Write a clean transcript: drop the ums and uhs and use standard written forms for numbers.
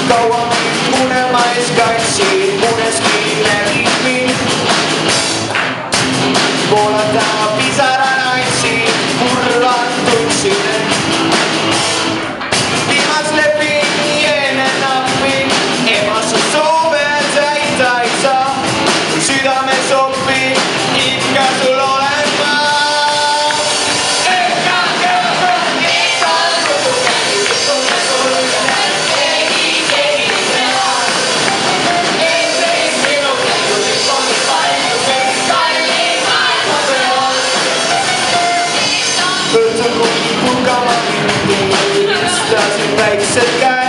Kaua unelmais kantsin uneskiile riimi. Voolata pisara naisi, murran tundsin. Viimas lepin ennen nappi, emassa sooveen täitä ei saa. Sydämes oppi, ikkä sul olen mä. Pulkavan minun, istäisin väikset käy.